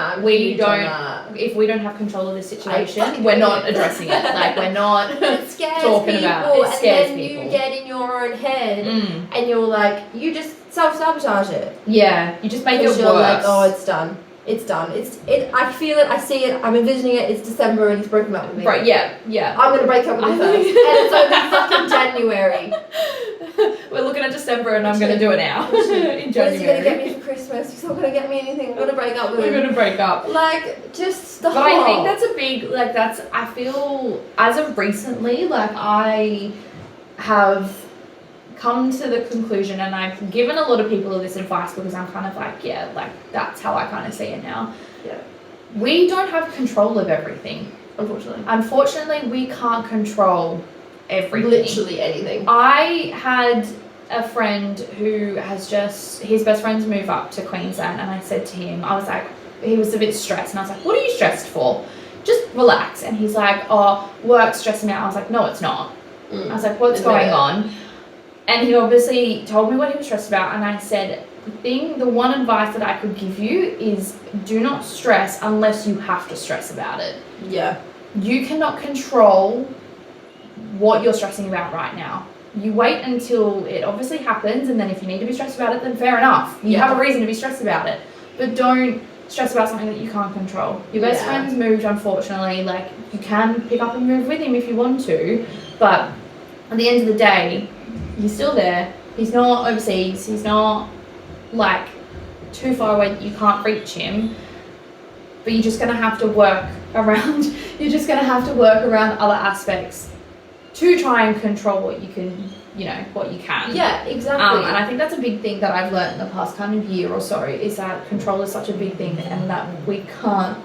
if we don't have control of this situation, we're not addressing it. Like, we're not talking about it. It scares people. And then you get in your own head and you're like, you just self-sabotage it. Yeah, you just make it worse. You're like, oh, it's done. It's done. I feel it. I see it. I'm envisioning it. It's December and he's broken up with me. Right, yeah. I'm going to break up with him first. And it's only fucking January. We're looking at December and I'm going to do it now. In January. What is he going to get me for Christmas? He's not going to get me anything. I'm going to break up with him. We're going to break up. Like, just stop. But I think that's a big, like, I feel, as of recently, like, I have come to the conclusion, and I've given a lot of people this advice because I'm kind of like, yeah, like, that's how I kind of see it now. Yeah. We don't have control of everything. Unfortunately, we can't control everything. Literally anything. I had a friend who has his best friends move up to Queensland, and I said to him, I was like, he was a bit stressed, and I was like, what are you stressed for? Just relax. And he's like, oh, work's stressing me out. I was like, no, it's not. I was like, what's going on? And he obviously told me what he was stressed about, and I said, the one advice that I could give you is do not stress unless you have to stress about it. Yeah. You cannot control what you're stressing about right now. You wait until it obviously happens, and then if you need to be stressed about it, then fair enough. You have a reason to be stressed about it. But don't stress about something that you can't control. Your best friend's moved, unfortunately. Like, you can pick up and move with him if you want to, but at the end of the day, he's still there. He's not overseas. He's not, like, too far away that you can't reach him. But you're just going to have to work around, other aspects to try and control what you can, what you can. Yeah, exactly. And I think that's a big thing that I've learned in the past kind of year or so, is that control is such a big thing, and that we can't.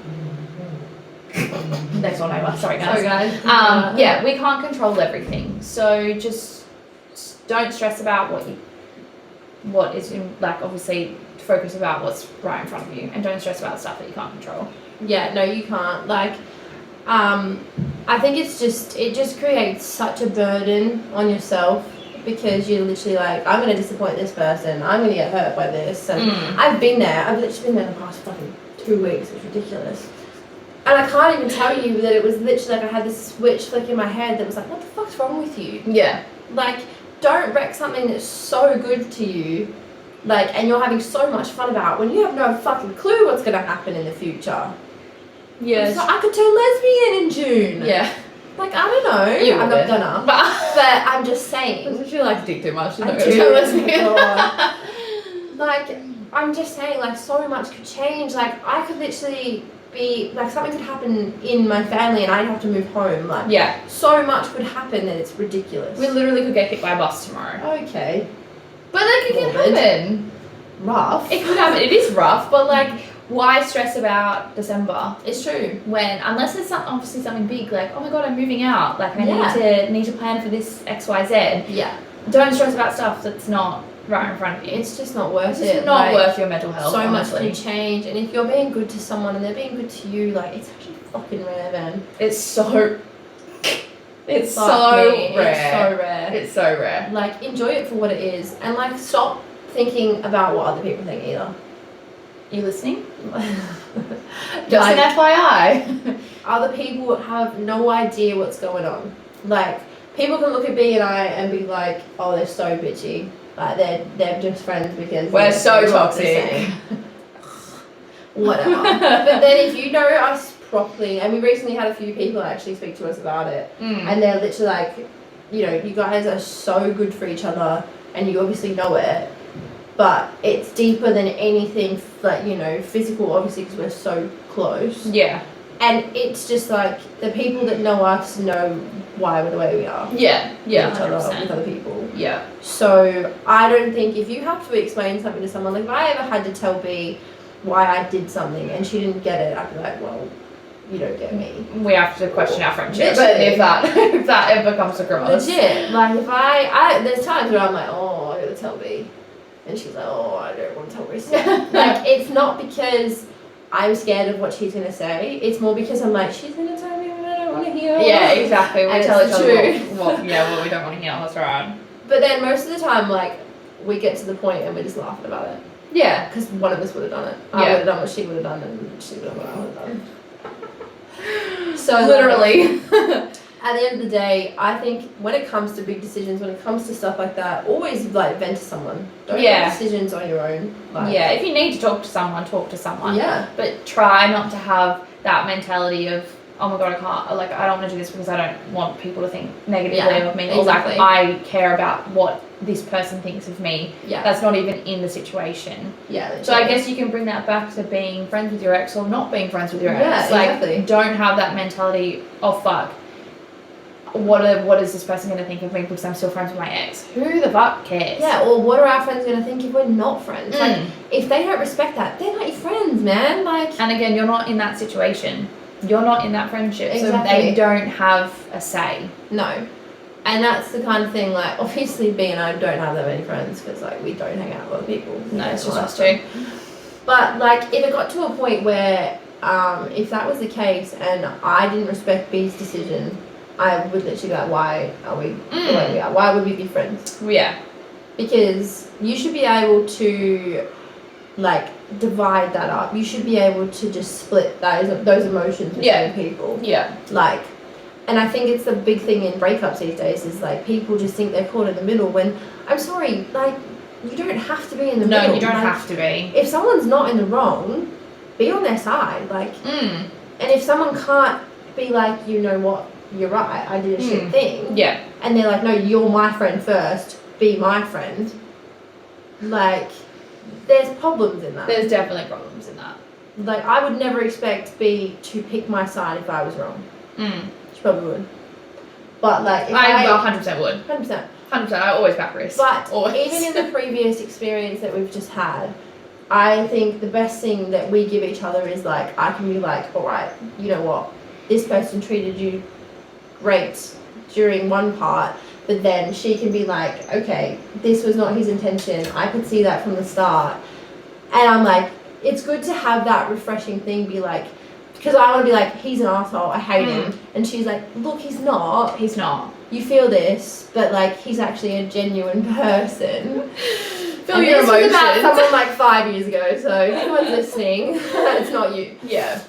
Next door neighbour. Sorry guys. We can't control everything. So just don't stress about what is in, like, obviously focus about what's right in front of you, and don't stress about stuff that you can't control. Yeah, no, you can't. Like, I think it just creates such a burden on yourself, because you're literally like, I'm going to disappoint this person, I'm going to get hurt by this, and I've been there. I've literally been there the past fucking 2 weeks. It's ridiculous. And I can't even tell you that it was literally like I had this switch flick in my head that was like, what the fuck's wrong with you? Yeah. Like, don't wreck something that's so good to you, like, and you're having so much fun about, when you have no fucking clue what's going to happen in the future. Yes. So I could turn lesbian in June. Yeah. Like, I don't know. I'm not gonna. But I'm just saying. Doesn't she like dick too much? I do. Like, I'm just saying, like, so much could change. Like, I could literally be, like, something could happen in my family and I'd have to move home. Like, yeah. So much could happen that it's ridiculous. We literally could get hit by a bus tomorrow. Okay. But like, it can happen. Rough. It could happen. It is rough, but like, why stress about December? It's true. Unless it's obviously something big, like, oh my god, I'm moving out, like, I need to plan for this XYZ. Yeah. Don't stress about stuff that's not right in front of you. It's just not worth it. It's not worth your mental health. So much can change, and if you're being good to someone and they're being good to you, like, it's actually fucking rare, man. It's so rare. It's so rare. It's so rare. Like, enjoy it for what it is, and like, stop thinking about what other people think either. You listening? Just an FYI. Other people have no idea what's going on. Like, people can look at B and I and be like, oh, they're so bitchy. Like, they're just friends because we're so toxic. Whatever. But then if you know us properly, and we recently had a few people actually speak to us about it, and they're literally like, you guys are so good for each other, and you obviously know it, but it's deeper than anything, like, physical, obviously, because we're so close. Yeah. And it's just like, the people that know us know why we're the way we are. Yeah. Yeah. With each other, with other people. Yeah. So I don't think, if you have to explain something to someone, like, if I ever had to tell B why I did something and she didn't get it, I'd be like, well, you don't get me. We have to question our friendship. Literally. But if that ever comes across. Legit. Like, if I there's times where I'm like, oh, I gotta tell B. And she's like, oh, I don't want to tell Reese. Like, it's not because I'm scared of what she's going to say. It's more because I'm like, she's going to tell me what I don't want to hear. Yeah, exactly. We and tell each other what we don't want to hear. That's right. But then most of the time, like, we get to the point and we're just laughing about it. Yeah. Because one of us would have done it. I would have done what she would have done, and she would have done what I would have done. So literally. At the end of the day, I think when it comes to big decisions, when it comes to stuff like that, always like vent to someone. Don't make decisions on your own. Like, yeah, if you need to talk to someone, talk to someone. Yeah. But try not to have that mentality of, oh my god, I can't, like, I don't want to do this because I don't want people to think negatively of me. Or like, I care about what this person thinks of me. Yeah. That's not even in the situation. Yeah. Literally. So I guess you can bring that back to being friends with your ex or not being friends with your ex. Yeah, like, exactly. Don't have that mentality, oh fuck, what is this person going to think of me because I'm still friends with my ex? Who the fuck cares? Yeah, or what are our friends going to think if we're not friends? Like, if they don't respect that, they're not your friends, man. Like, and again, you're not in that situation. You're not in that friendship. Exactly. So they don't have a say. No. And that's the kind of thing, like, obviously B and I don't have that many friends because, like, we don't hang out with other people. No, it's just us two. But, like, if it got to a point where, if that was the case and I didn't respect B's decision, I would literally be like, why are we the way we are? Why would we be friends? Yeah. Because you should be able to, like, divide that up. You should be able to just split those emotions between people. Yeah. Like, and I think it's the big thing in breakups these days is, like, people just think they're caught in the middle when, I'm sorry, like, you don't have to be in the middle. No, you don't like, have to be. If someone's not in the wrong, be on their side. Like, and if someone can't be like, you know what, you're right, I did a shit thing. Yeah. And they're like, no, you're my friend first, be my friend. Like, there's problems in that. There's definitely problems in that. Like, I would never expect B to pick my side if I was wrong. She probably would. But, like, if I 100% would. 100%. 100%. I always back risk. But always. Even in the previous experience that we've just had, I think the best thing that we give each other is, like, I can be like, all right, you know what, this person treated you great during one part, but then she can be like, okay, this was not his intention, I could see that from the start. And I'm like, it's good to have that refreshing thing, be like, because I want to be like, he's an asshole, I hate him. And she's like, look, he's not. He's not. You feel this, but, like, he's actually a genuine person. Feel your emotions. This is about someone like 5 years ago, so if anyone's listening, it's not you. Yeah.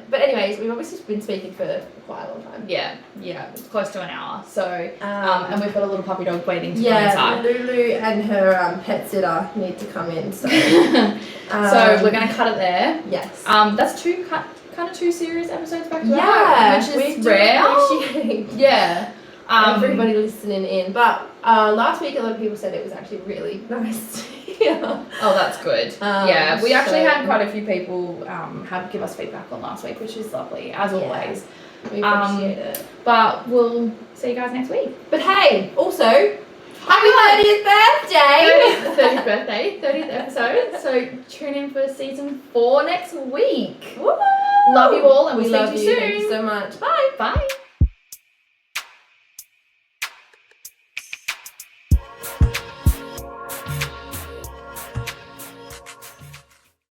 But anyways, we've obviously been speaking for quite a long time. Yeah, it's close to an hour. So, and we've got a little puppy dog waiting to come Yeah, inside. Lulu and her pet sitter need to come in. So, so we're gonna cut it there. Yes. That's kind of two serious episodes back to back. Yeah, which is rare. Appreciate Yeah. everybody listening in. But last week, a lot of people said it was actually really nice to hear. Oh, that's good. Yeah, we actually so- had quite a few people have give us feedback on last week, which is lovely, as always. We appreciate it. But we'll see you guys next week. But hey, also, happy 30th birthday! 30th birthday, 30th episode. So tune in for season 4 next week. Woo! Love you all, and We we'll love see you. you soon. Thank you so much. Bye. Bye.